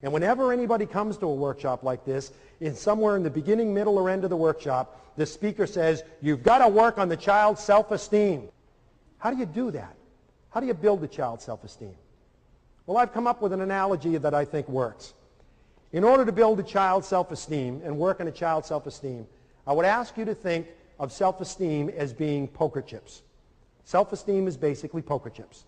And whenever anybody comes to a workshop like this, somewhere in the beginning, middle, or end of the workshop, the speaker says, you've got to work on the child's self-esteem. How do you do that? How do you build the child's self-esteem? Well, I've come up with an analogy that I think works. In order to build a child's self-esteem and work on a child's self-esteem, I would ask you to think of self-esteem as being poker chips. Self-esteem is basically poker chips.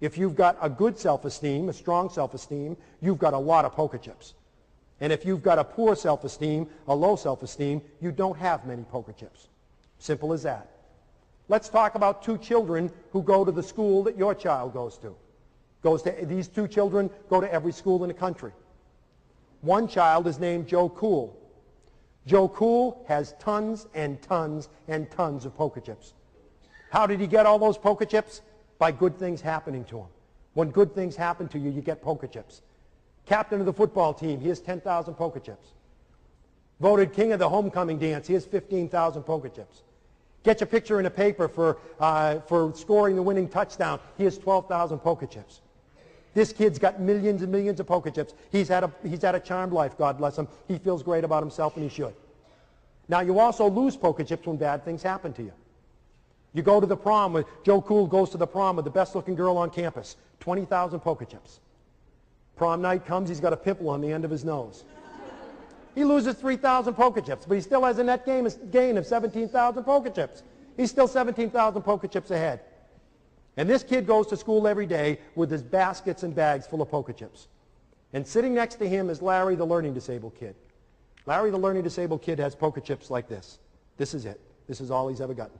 If you've got a good self-esteem, a strong self-esteem, you've got a lot of poker chips. And if you've got a poor self-esteem, a low self-esteem, you don't have many poker chips. Simple as that. Let's talk about two children who go to the school that your child goes to. These two children go to every school in the country. One child is named Joe Cool. Joe Cool has tons and tons and tons of poker chips. How did he get all those poker chips? By good things happening to him. When good things happen to you, you get poker chips. Captain of the football team, he has 10,000 poker chips. Voted king of the homecoming dance, he has 15,000 poker chips. Get your picture in the paper for scoring the winning touchdown, he has 12,000 poker chips. This kid's got millions and millions of poker chips. He's had a charmed life, God bless him. He feels great about himself, and he should. Now, you also lose poker chips when bad things happen to you. You go to the prom, Joe Cool goes to the prom with the best-looking girl on campus, 20,000 poker chips. Prom night comes, he's got a pimple on the end of his nose. He loses 3,000 poker chips, but he still has a net gain of 17,000 poker chips. He's still 17,000 poker chips ahead. And this kid goes to school every day with his baskets and bags full of poker chips. And sitting next to him is Larry, the learning disabled kid. Larry, the learning disabled kid, has poker chips like this. This is it. This is all he's ever gotten.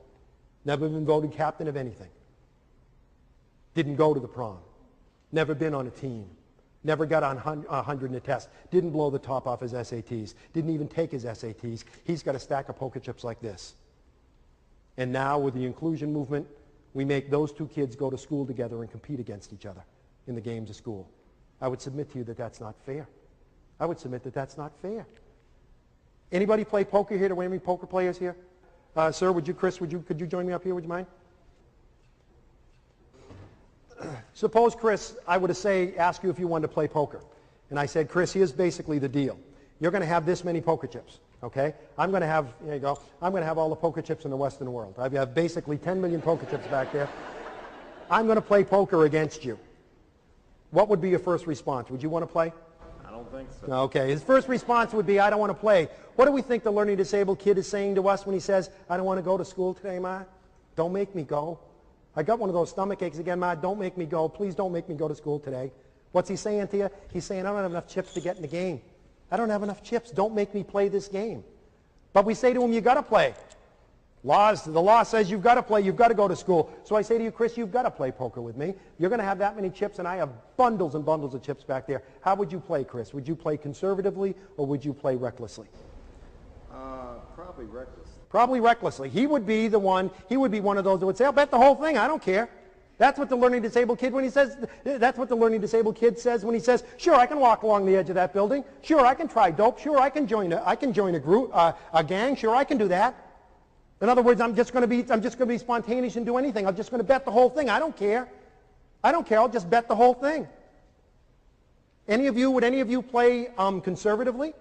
Never been voted captain of anything. Didn't go to the prom. Never been on a team. Never got on 100 in a test. Didn't blow the top off his SATs. Didn't even take his SATs. He's got a stack of poker chips like this. And now with the inclusion movement, we make those two kids go to school together and compete against each other in the games of school. I would submit to you that that's not fair. I would submit that that's not fair. Anybody play poker here? Do we have any poker players here? Sir, Chris, could you join me up here? Would you mind? Suppose, Chris, I were to ask you if you wanted to play poker. And I said, Chris, here's basically the deal. You're going to have this many poker chips, okay? I'm going to have, here you go, I'm going to have all the poker chips in the Western world. I have basically 10 million poker chips back there. I'm going to play poker against you. What would be your first response? Would you want to play? I don't think so. Okay, his first response would be, I don't want to play. What do we think the learning disabled kid is saying to us when he says, I don't want to go to school today, Ma? Don't make me go. I got one of those stomach aches again, Ma. Don't make me go. Please don't make me go to school today. What's he saying to you? He's saying, I don't have enough chips to get in the game. I don't have enough chips. Don't make me play this game. But we say to him, you got to play. The law says you've got to play. You've got to go to school. So I say to you, Chris, you've got to play poker with me. You're going to have that many chips, and I have bundles and bundles of chips back there. How would you play, Chris? Would you play conservatively, or would you play recklessly? Probably recklessly. Probably recklessly. He would be one of those that would say, I'll bet the whole thing. I don't care. That's what the learning disabled kid that's what the learning disabled kid says when he says, sure, I can walk along the edge of that building. Sure, I can try dope. Sure, I can join a group, a gang. Sure, I can do that. In other words, I'm just going to be spontaneous and do anything. I'm just going to bet the whole thing. I don't care. I don't care. I'll just bet the whole thing. Would any of you play conservatively?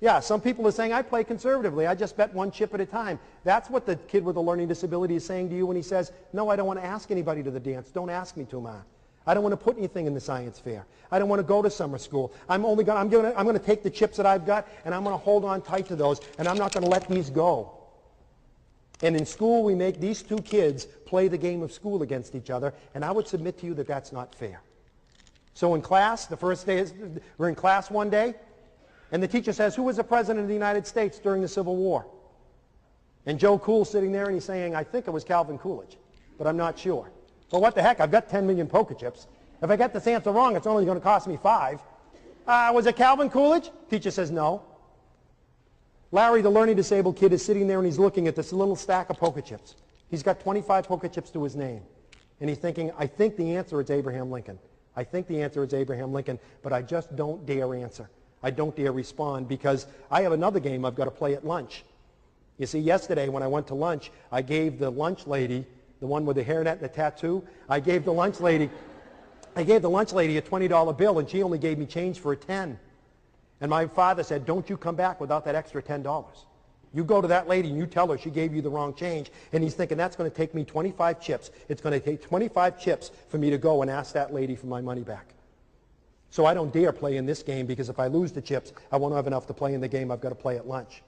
Yeah, some people are saying, I play conservatively. I just bet one chip at a time. That's what the kid with a learning disability is saying to you when he says, no, I don't want to ask anybody to the dance. Don't ask me to, Ma. I don't want to put anything in the science fair. I don't want to go to summer school. I'm going to take the chips that I've got, and I'm going to hold on tight to those, and I'm not going to let these go. And in school, we make these two kids play the game of school against each other, and I would submit to you that that's not fair. So in class, the first day, we're in class one day, and the teacher says, who was the president of the United States during the Civil War? And Joe Cool's sitting there, and he's saying, I think it was Calvin Coolidge, but I'm not sure. Well, what the heck? I've got 10 million poker chips. If I get this answer wrong, it's only going to cost me 5. Was it Calvin Coolidge? Teacher says, no. Larry, the learning disabled kid, is sitting there, and he's looking at this little stack of poker chips. He's got 25 poker chips to his name. And he's thinking, I think the answer is Abraham Lincoln. I think the answer is Abraham Lincoln, but I just don't dare answer. I don't dare respond because I have another game I've got to play at lunch. You see, yesterday when I went to lunch, I gave the lunch lady, the one with the hairnet and the tattoo, I gave the lunch lady I gave the lunch lady a $20 bill, and she only gave me change for a 10. And my father said, don't you come back without that extra $10. You go to that lady and you tell her she gave you the wrong change. And he's thinking, that's going to take me 25 chips. It's going to take 25 chips for me to go and ask that lady for my money back. So I don't dare play in this game, because if I lose the chips, I won't have enough to play in the game I've got to play at lunch.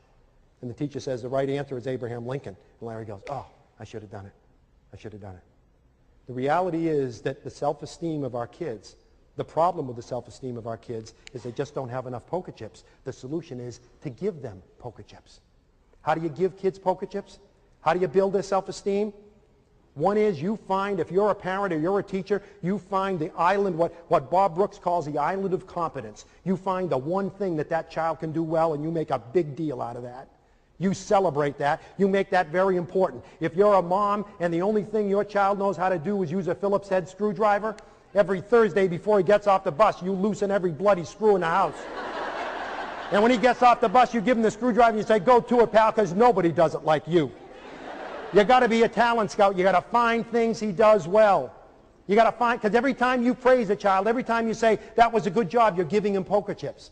And the teacher says, the right answer is Abraham Lincoln. And Larry goes, oh, I should have done it. I should have done it. The reality is that the self-esteem of our kids, the problem with the self-esteem of our kids is they just don't have enough poker chips. The solution is to give them poker chips. How do you give kids poker chips? How do you build their self-esteem? One is, you find, if you're a parent or you're a teacher, you find the island, what Bob Brooks calls the island of competence. You find the one thing that that child can do well, and you make a big deal out of that. You celebrate that. You make that very important. If you're a mom and the only thing your child knows how to do is use a Phillips head screwdriver, every Thursday before he gets off the bus, you loosen every bloody screw in the house. And when he gets off the bus, you give him the screwdriver and you say, go to it, pal, because nobody does it like you. You got to be a talent scout. You got to find things he does well. You got to find, because every time you praise a child, every time you say, that was a good job, you're giving him poker chips.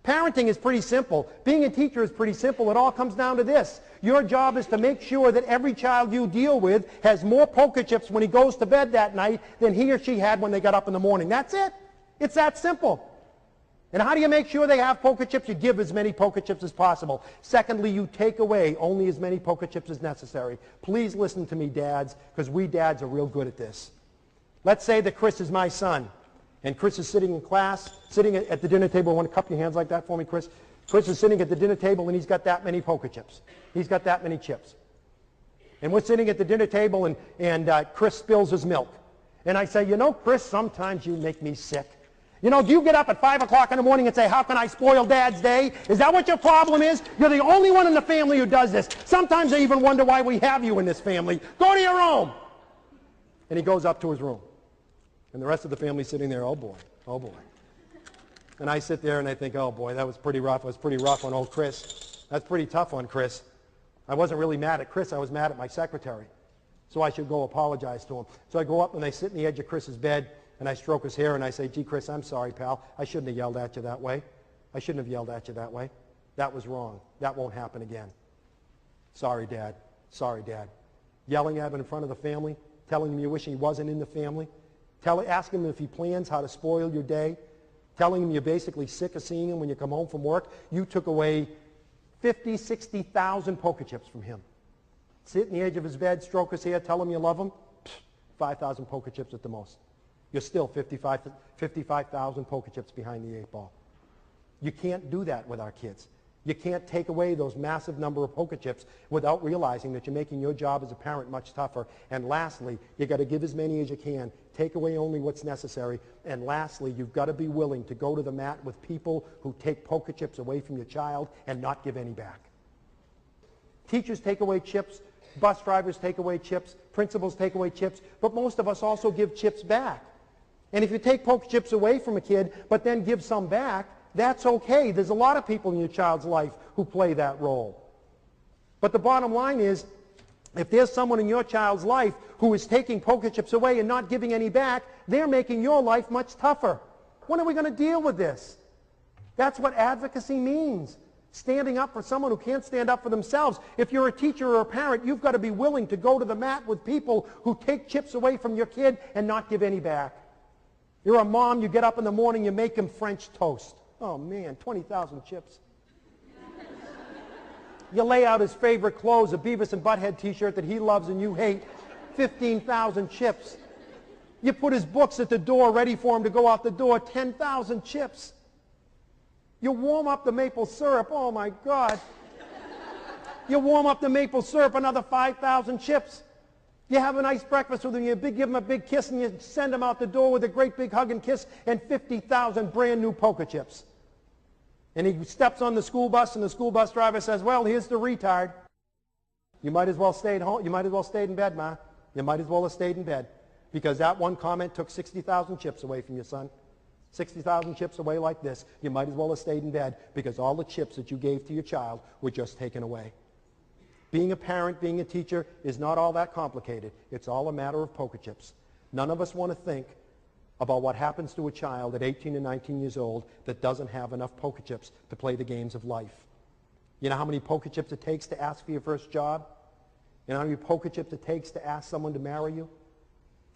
Parenting is pretty simple. Being a teacher is pretty simple. It all comes down to this. Your job is to make sure that every child you deal with has more poker chips when he goes to bed that night than he or she had when they got up in the morning. That's it. It's that simple. And how do you make sure they have poker chips? You give as many poker chips as possible. Secondly, you take away only as many poker chips as necessary. Please listen to me, dads, because we dads are real good at this. Let's say that Chris is my son, and Chris is sitting in class, sitting at the dinner table. Want to cup your hands like that for me, Chris? Chris is sitting at the dinner table, and he's got that many poker chips. He's got that many chips. And we're sitting at the dinner table, and Chris spills his milk. And I say, you know, Chris, sometimes you make me sick. You know, do you get up at 5 o'clock in the morning and say, how can I spoil Dad's day? Is that what your problem is? You're the only one in the family who does this. Sometimes I even wonder why we have you in this family. Go to your room. And he goes up to his room. And the rest of the family's sitting there, oh boy, oh boy. And I sit there and I think, oh boy, that was pretty rough. It was pretty rough on old Chris. That's pretty tough on Chris. I wasn't really mad at Chris. I was mad at my secretary. So I should go apologize to him. So I go up and I sit in the edge of Chris's bed, and I stroke his hair and I say, gee, Chris, I'm sorry, pal. I shouldn't have yelled at you that way. I shouldn't have yelled at you that way. That was wrong. That won't happen again. Sorry, Dad. Sorry, Dad. Yelling at him in front of the family, telling him you wish he wasn't in the family, asking him if he plans how to spoil your day, telling him you're basically sick of seeing him when you come home from work. You took away 50, 60,000 poker chips from him. Sit in the edge of his bed, stroke his hair, tell him you love him. 5,000 poker chips at the most. You're still 55,000 poker chips behind the 8 ball. You can't do that with our kids. You can't take away those massive number of poker chips without realizing that you're making your job as a parent much tougher. And lastly, you got to give as many as you can. Take away only what's necessary. And lastly, you've got to be willing to go to the mat with people who take poker chips away from your child and not give any back. Teachers take away chips. Bus drivers take away chips. Principals take away chips. But most of us also give chips back. And if you take poker chips away from a kid, but then give some back, that's okay. There's a lot of people in your child's life who play that role. But the bottom line is, if there's someone in your child's life who is taking poker chips away and not giving any back, they're making your life much tougher. When are we going to deal with this? That's what advocacy means. Standing up for someone who can't stand up for themselves. If you're a teacher or a parent, you've got to be willing to go to the mat with people who take chips away from your kid and not give any back. You're a mom, you get up in the morning, you make him French toast. Oh man, 20,000 chips. You lay out his favorite clothes, a Beavis and Butthead t-shirt that he loves and you hate, 15,000 chips. You put his books at the door ready for him to go out the door, 10,000 chips. You warm up the maple syrup, oh my God. You warm up the maple syrup, another 5,000 chips. You have a nice breakfast with him, you give him a big kiss, and you send him out the door with a great big hug and kiss, and 50,000 brand new poker chips. And he steps on the school bus, and the school bus driver says, well, here's the retard. You might as well stay at home. You might as well stay in bed, Ma. You might as well have stayed in bed. Because that one comment took 60,000 chips away from your son. 60,000 chips away like this. You might as well have stayed in bed because all the chips that you gave to your child were just taken away. Being a parent, being a teacher is not all that complicated. It's all a matter of poker chips. None of us want to think about what happens to a child at 18 and 19 years old that doesn't have enough poker chips to play the games of life. You know how many poker chips it takes to ask for your first job? You know how many poker chips it takes to ask someone to marry you?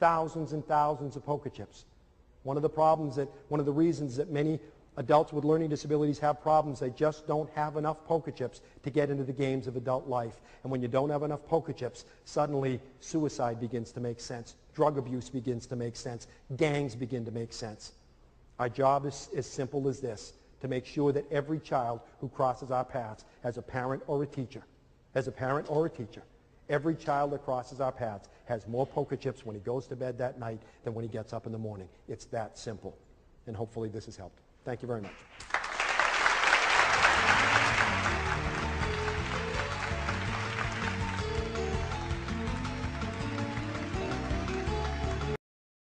Thousands and thousands of poker chips. One of the reasons that many adults with learning disabilities have problems, they just don't have enough poker chips to get into the games of adult life. And when you don't have enough poker chips, suddenly suicide begins to make sense. Drug abuse begins to make sense. Gangs begin to make sense. Our job is as simple as this, to make sure that every child who crosses our paths has a parent or a teacher. As a parent or a teacher. Every child that crosses our paths has more poker chips when he goes to bed that night than when he gets up in the morning. It's that simple. And hopefully this has helped. Thank you very much.